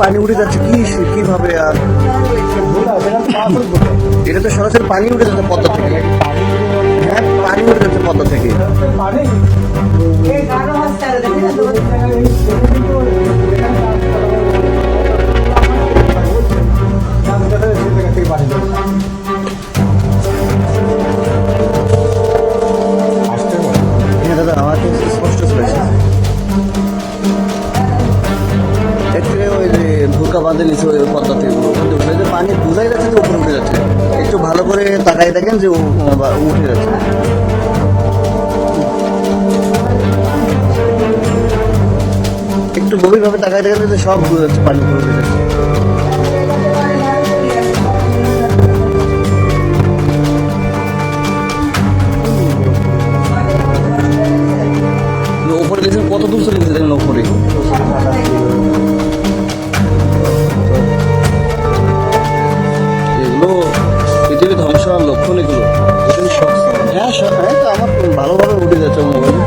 পানি উঠে যাচ্ছে কিভাবে? আর এটা তো সরাসরি পানি উঠে যাচ্ছে পদ্মা থেকে। হ্যাঁ, পানি উঠে যাচ্ছে পদ্মা থেকে। হ্যাঁ দাদা, আমার তো স্পষ্ট চলেছে। ওই যে ভুলকা বাঁধে নিচে ওই পদ্মা থেকে উঠে যে পানি বোঝাই যাচ্ছে যে উপরে উঠে যাচ্ছে। একটু ভালো করে তাকাই দেখেন যে উঠে যাচ্ছে। একটু গভীরভাবে তাকাই দেখেন যে সব বোঝা যাচ্ছে পানি উপরে উঠে যাচ্ছে। ওপরে দেখছেন কত দূর চলে গেছে দেখেন ওপরে। এগুলো পৃথিবী ধ্বংস হওয়ার লক্ষণ এগুলো। হ্যাঁ হ্যাঁ, তো আমার ভালোভাবে উঠে যাচ্ছে মোবাইল।